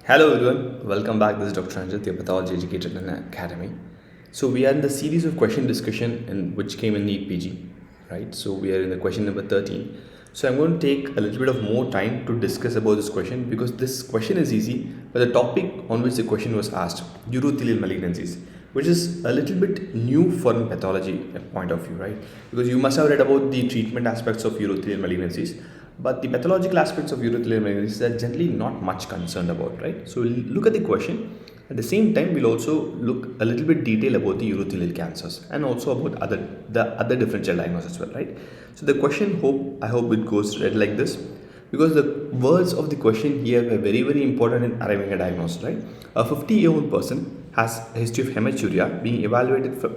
Hello everyone, welcome back. This is Dr. Ranjith, your pathology educator in Unacademy. So we are in the series of question discussion in which came in NEET PG, right? So we are in the question number 13. So I'm going to take a little bit of more time to discuss about this question because this question is easy, but the topic on which the question was asked, urothelial malignancies, which is a little bit new for pathology point of view, right? Because you must have read about the treatment aspects of urothelial malignancies, but the pathological aspects of urothelial malignancies are generally not much concerned about, right? So we'll look at the question. At the same time, we'll also look a little bit detail about the urothelial cancers and also about the other differential diagnosis as well, right? So the question I hope it goes read like this because the words of the question here were very important in arriving at a diagnosis, right? A 50-year-old person has a history of hematuria being evaluated for,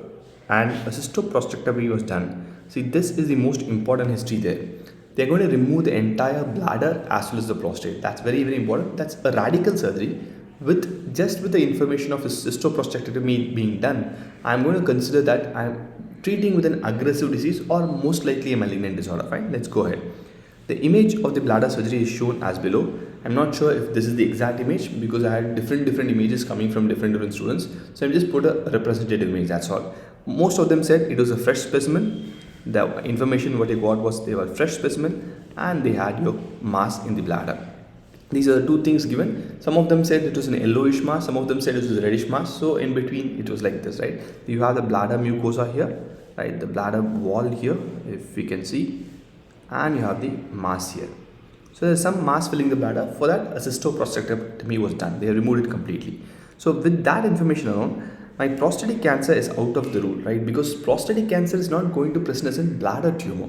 and a cystoprostatectomy was done. See, this is the most important history there. They're going to remove the entire bladder as well as the prostate. That's very important. That's a radical surgery. With the information of a cystoprostatectomy being done, I'm going to consider that I'm treating with an aggressive disease or most likely a malignant disorder. Fine, let's go ahead. The image of the bladder surgery is shown as below. I'm not sure if this is the exact image because I had different images coming from different students. So I'm just put a representative image, that's all. Most of them said it was a fresh specimen. The information what I got was they were fresh specimen and they had your mass in the bladder. These are the two things given. Some of them said it was an yellowish mass, some of them said it was a reddish mass. So in between it was like this, right? You have the bladder mucosa here, right? The bladder wall here, if we can see, and you have the mass here. So there's some mass filling the bladder. For that, a cystoprostatectomy was done. They removed it completely. So with that information alone, my prostatic cancer is out of the rule, right? Because prostatic cancer is not going to present as a bladder tumor.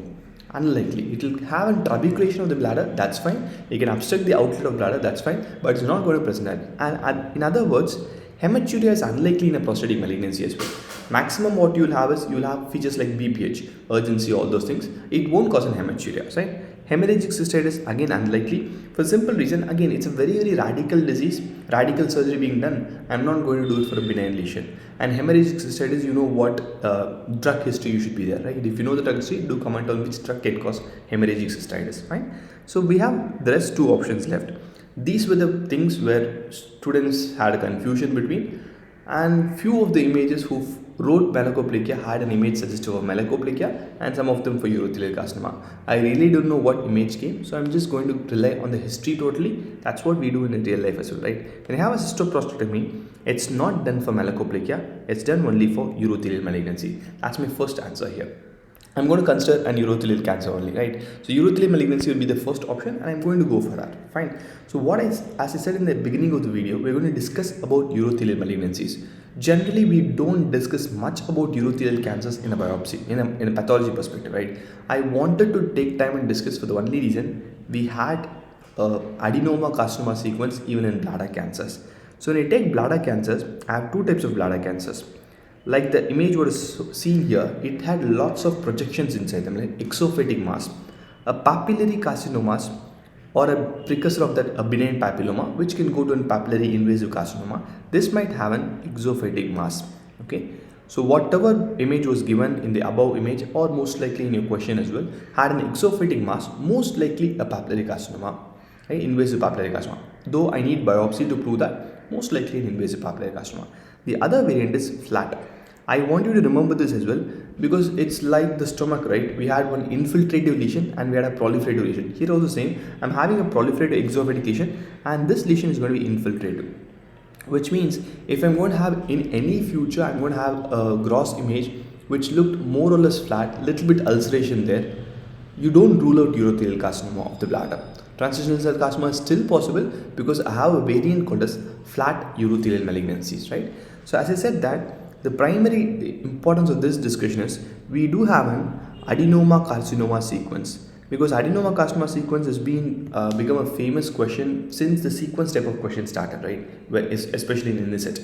Unlikely. It will have a trabeculation of the bladder, that's fine. You can obstruct the outlet of bladder, that's fine. But it's not going to present that. And in other words, hematuria is unlikely in a prostatic malignancy as well. Maximum what you will have is you will have features like BPH, urgency, all those things. It won't cause an hematuria, right? Hemorrhagic cystitis again unlikely for a simple reason. Again, it's a very radical disease, radical surgery being done. I'm not going to do it for a benign lesion. And hemorrhagic cystitis, you know what drug history you should be there, right? If you know the drug history, do comment on which drug can cause hemorrhagic cystitis, right? So we have the rest two options left. These were the things where students had a confusion between, and few of the images who wrote malacoplakia had an image suggestive of malacoplakia and some of them for urothelial carcinoma. I really don't know what image came, so I'm just going to rely on the history totally. That's what we do in real life as well, right? When you have a cystoprostatectomy, it's not done for malacoplakia, it's done only for urothelial malignancy. That's my first answer here. I'm going to consider an urothelial cancer only, right? So urothelial malignancy will be the first option and I'm going to go for that. Fine. So as I said in the beginning of the video, we're going to discuss about urothelial malignancies. Generally, we don't discuss much about urothelial cancers in a biopsy, in a pathology perspective, right? I wanted to take time and discuss for the only reason we had adenoma carcinoma sequence even in bladder cancers. So when I take bladder cancers, I have two types of bladder cancers. Like the image what is seen here, it had lots of projections inside them, like exophatic mass, a papillary carcinomas, or a precursor of that, a benign papilloma, which can go to a papillary invasive carcinoma. This might have an exophatic mass. Okay, so whatever image was given in the above image, or most likely in your question as well, had an exophatic mass, most likely a papillary carcinoma, right? Invasive papillary carcinoma. Though I need biopsy to prove that, most likely an invasive papillary carcinoma. The other variant is flat. I want you to remember this as well because it's like the stomach, right? We had one infiltrative lesion and we had a proliferative lesion. Here also same, I'm having a proliferative exophatic lesion and this lesion is going to be infiltrative. Which means if I'm going to have in any future, I'm going to have a gross image which looked more or less flat, little bit ulceration there. You don't rule out urothelial carcinoma of the bladder. Transitional cell carcinoma is still possible because I have a variant called as flat urothelial malignancies, right? So as I said that, the primary importance of this discussion is we do have an adenoma carcinoma sequence because adenoma carcinoma sequence has been become a famous question since the sequence type of question started, right? Especially in NIST.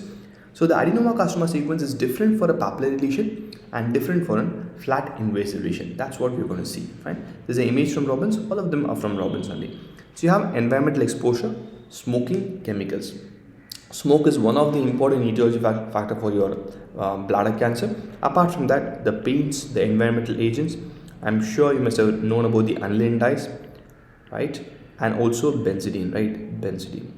So the adenoma carcinoma sequence is different for a papillary lesion and different for a flat invasive lesion. That's what we're going to see. Fine. There's an image from Robbins. All of them are from Robbins only. So you have environmental exposure, smoking, chemicals. Smoke is one of the important etiology factor for your bladder cancer. Apart from that, the paints, the environmental agents, I'm sure you must have known about the aniline dyes, right? And also benzidine, right? Benzidine.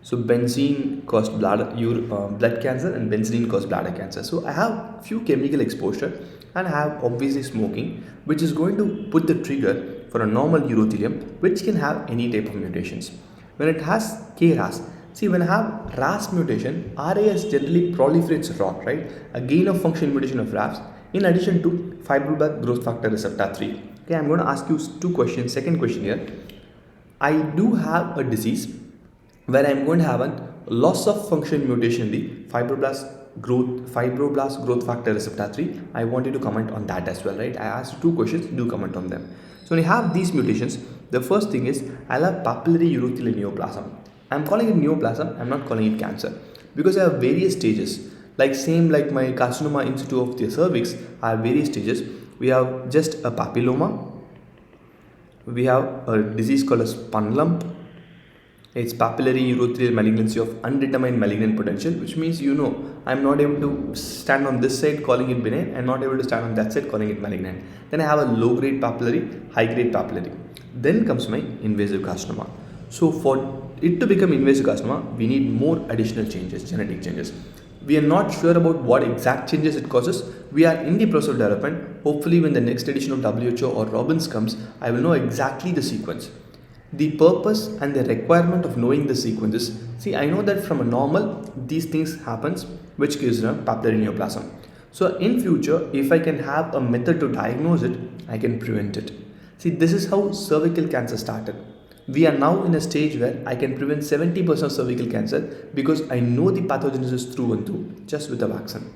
So benzene caused blood cancer and benzene caused bladder cancer. So I have few chemical exposure and I have obviously smoking, which is going to put the trigger for a normal urothelium, which can have any type of mutations. When it has KRAS, see when I have RAS mutation, RAS generally proliferates ROT, right? A gain of function mutation of RAS in addition to fibroblast growth factor receptor 3. Okay, I'm going to ask you two questions. Second question here. I do have a disease where I'm going to have a loss of function mutation in the fibroblast growth factor receptor 3. I want you to comment on that as well, right? I asked you two questions, do comment on them. So when you have these mutations, the first thing is I'll have papillary urothelial neoplasm. I'm calling it neoplasm, I'm not calling it cancer, because I have various stages. Like my carcinoma in situ of the cervix, I have various stages. We have just a papilloma, we have a disease called a spun lump. It's papillary urothelial malignancy of undetermined malignant potential, which means I'm not able to stand on this side calling it benign and not able to stand on that side calling it malignant. Then I have a low grade papillary, high grade papillary. Then comes my invasive carcinoma. So for it to become invasive carcinoma, we need more additional changes, genetic changes. We are not sure about what exact changes it causes. We are in the process of development. Hopefully when the next edition of WHO or Robbins comes, I will know exactly the sequence. The purpose and the requirement of knowing the sequences. See, I know that from a normal, these things happens, which gives a papillary neoplasm. So in future, if I can have a method to diagnose it, I can prevent it. See, this is how cervical cancer started. We are now in a stage where I can prevent 70% of cervical cancer because I know the pathogenesis through and through, just with a vaccine.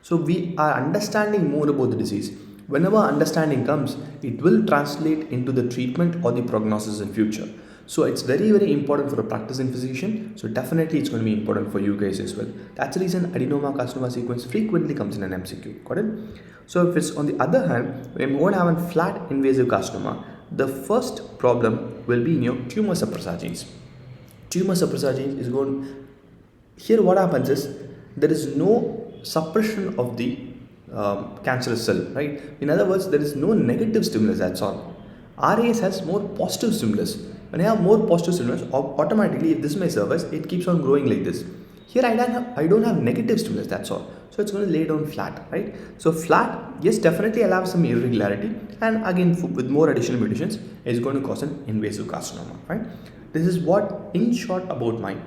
So we are understanding more about the disease. Whenever understanding comes, it will translate into the treatment or the prognosis in future. So it's very, very important for a practicing physician. So definitely it's going to be important for you guys as well. That's the reason adenoma carcinoma sequence frequently comes in an MCQ. Got it? So if it's on the other hand, when we're going to have a flat invasive carcinoma, the first problem will be in your tumor suppressor genes. Tumor suppressor genes is going. Here what happens is there is no suppression of the cancerous cell, right? In other words, there is no negative stimulus, that's all. RAS has more positive stimulus. When I have more positive stimulus, automatically if this is my surface, it keeps on growing like this. Here I don't have negative stimulus, that's all. So it's going to lay down flat, right? So flat, yes, definitely I'll have some irregularity, and again with more additional mutations, it's going to cause an invasive carcinoma, right? This is what in short about my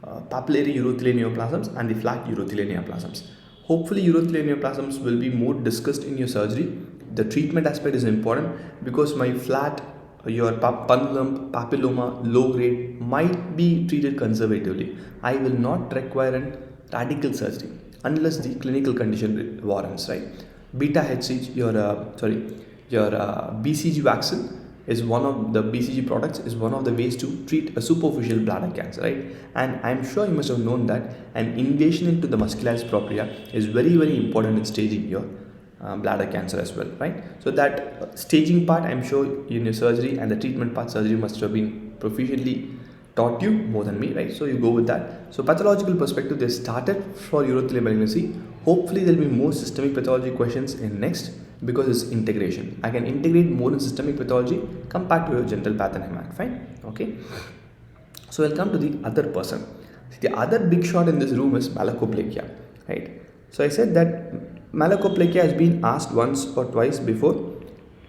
papillary urothelial neoplasms and the flat urothelial neoplasms. Hopefully urothelial neoplasms will be more discussed in your surgery. The treatment aspect is important because my flat, your pun lump, papilloma, low grade might be treated conservatively. I will not require a radical surgery unless the clinical condition warrants, right? Beta HCG, your BCG vaccine is one of the BCG products is one of the ways to treat a superficial bladder cancer, right? And I'm sure you must have known that an invasion into the muscularis propria is very, very important in staging your bladder cancer as well, right? So that staging part, I'm sure in your surgery, and the treatment part, surgery must have been proficiently taught you more than me, right? So you go with that. So pathological perspective, they started for urothelial malignancy. Hopefully there'll be more systemic pathology questions in next, because it's integration. I can integrate more in systemic pathology compared to your general path and hemat, fine? Okay. So we'll come to the other person. The other big shot in this room is malacoplakia, right? So I said that malacoplakia has been asked once or twice before,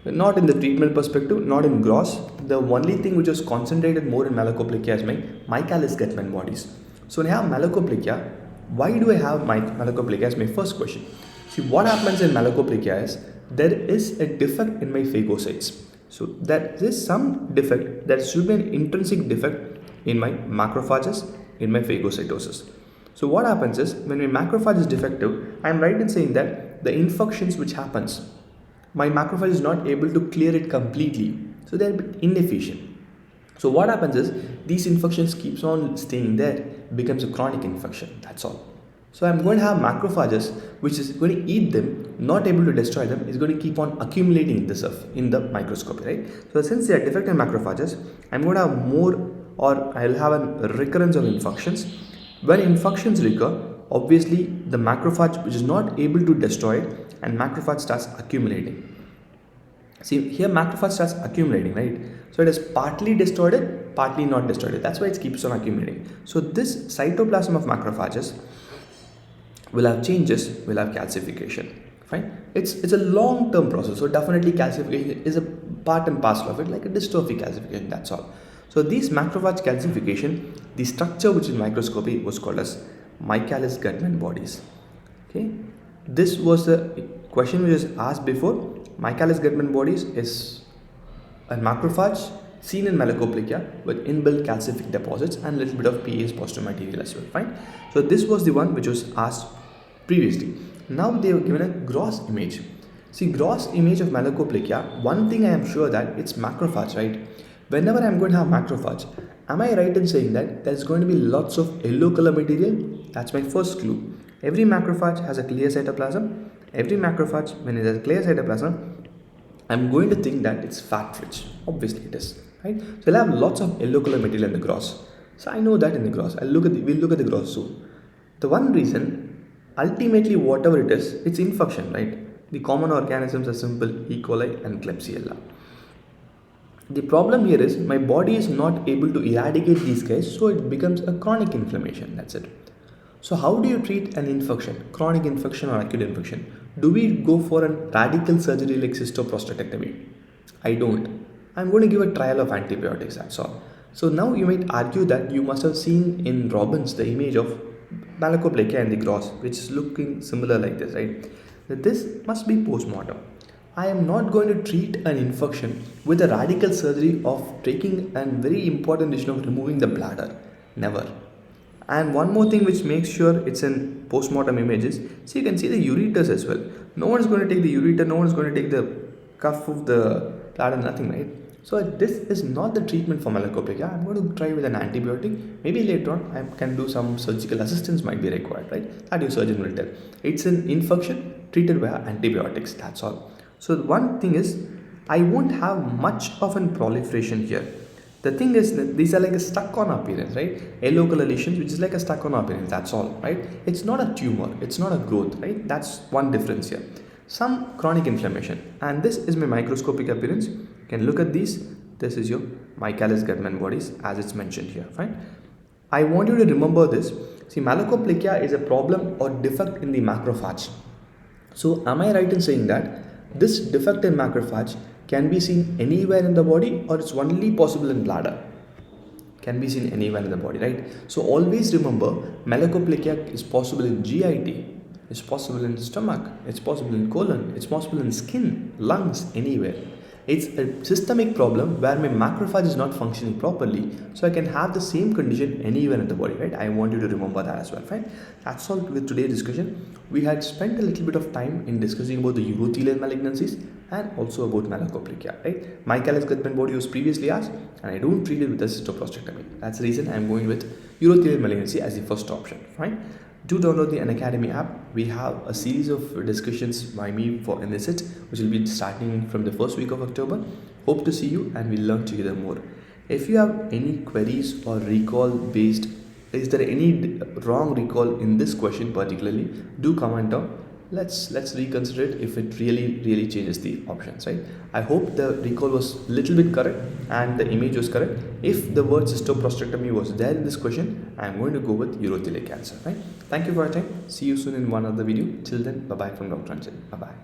not in the treatment perspective, not in gross. The only thing which was concentrated more in malacoplakia is my Michaelis-Guttman bodies. So when I have malacoplakia, why do I have malacoplakia as my first question? See, what happens in malacoplakia is there is a defect in my phagocytes. So there is some defect, there should be an intrinsic defect in my macrophages, in my phagocytosis. So what happens is when my macrophage is defective, I am right in saying that the infections which happens, my macrophage is not able to clear it completely. So they are a bit inefficient. So what happens is these infections keeps on staying there, becomes a chronic infection, that's all. So I'm going to have macrophages which is going to eat them, not able to destroy them, is going to keep on accumulating in the microscope, right? So since they are defective macrophages, I'm going to have more, or I'll have a recurrence of infections. When infections recur, obviously the macrophage which is not able to destroy it, and macrophage starts accumulating. See, here macrophage starts accumulating, right? So it has partly destroyed it, partly not destroyed it. That's why it keeps on accumulating. So this cytoplasm of macrophages will have changes, will have calcification. Fine. It's a long-term process. So definitely calcification is a part and parcel of it, like a dystrophy calcification. That's all. So these macrophage calcification, the structure which in microscopy was called as Michaelis-Guttman bodies. Okay. This was the question which was asked before. Michaelis-Guttman bodies is a macrophage seen in malacoplakia with inbuilt calcific deposits and a little bit of PA's positive material as well. Fine. So this was the one which was asked previously. Now they were given a gross image. See, gross image of malacoplakia, one thing I am sure that it's macrophage, right? Whenever I'm going to have macrophage, am I right in saying that there's going to be lots of yellow color material? That's my first clue. Every macrophage has a clear cytoplasm. Every macrophage, when it has a clear cytoplasm, I'm going to think that it's fat rich. Obviously it is, right? So I'll have lots of yellow color material in the gross. So I know that in the gross. We'll look at the gross soon. The one reason, ultimately whatever it is, it's infection, right? The common organisms are simple E. coli and Klebsiella. The problem here is my body is not able to eradicate these guys, so it becomes a chronic inflammation. That's it. So how do you treat an infection, chronic infection or acute infection? Do we go for a radical surgery like cystoprostatectomy? I don't. I'm going to give a trial of antibiotics, that's all. So now you might argue that you must have seen in Robbins the image of malacoplakia in the gross, which is looking similar like this, right? That this must be post-mortem. I am not going to treat an infection with a radical surgery of taking a very important decision of removing the bladder. Never. And one more thing which makes sure it's in post-mortem images, so you can see the ureters as well. No one is going to take the ureter, no one is going to take the cuff of the bladder, nothing, right? So this is not the treatment for malacoplakia. I'm going to try with an antibiotic. Maybe later on I can do some surgical assistance might be required, right? That your surgeon will tell. It's an infection treated by antibiotics, that's all. So one thing is, I won't have much of a proliferation here. The thing is that these are like a stuck-on appearance, right? Yellow color lesions, which is like a stuck-on appearance, that's all, right? It's not a tumor, it's not a growth, right? That's one difference here. Some chronic inflammation, and this is my microscopic appearance. You can look at these. This is your Michaelis-Guttman bodies as it's mentioned here, fine? I want you to remember this. See, malacoplakia is a problem or defect in the macrophage. So am I right in saying that this defect in macrophage can be seen anywhere in the body, or it's only possible in bladder? Can be seen anywhere in the body, right? So always remember, malacoplakia is possible in GIT, it's possible in stomach, it's possible in colon, it's possible in skin, lungs, anywhere. It's a systemic problem where my macrophage is not functioning properly, so I can have the same condition anywhere in the body, right? I want you to remember that as well, right? That's all with today's discussion. We had spent a little bit of time in discussing about the urothelial malignancies and also about malacoplakia, right? Michaelis-Guttman body was previously asked, and I don't treat it with a cystoprostatectomy. That's the reason I'm going with urothelial malignancy as the first option, fine? Do download the Unacademy app. We have a series of discussions by me for NSIT, which will be starting from the first week of October. Hope to see you and we'll learn together more. If you have any queries or recall based, is there any wrong recall in this question particularly, do comment down. Let's reconsider it if it really changes the options, right? I hope the recall was a little bit correct and the image was correct. If the word cystoprostatectomy was there in this question, I'm going to go with urothelial cancer, right? Thank you for your time. See you soon in one other video. Till then, bye bye from Dr. Ranjith. Bye bye.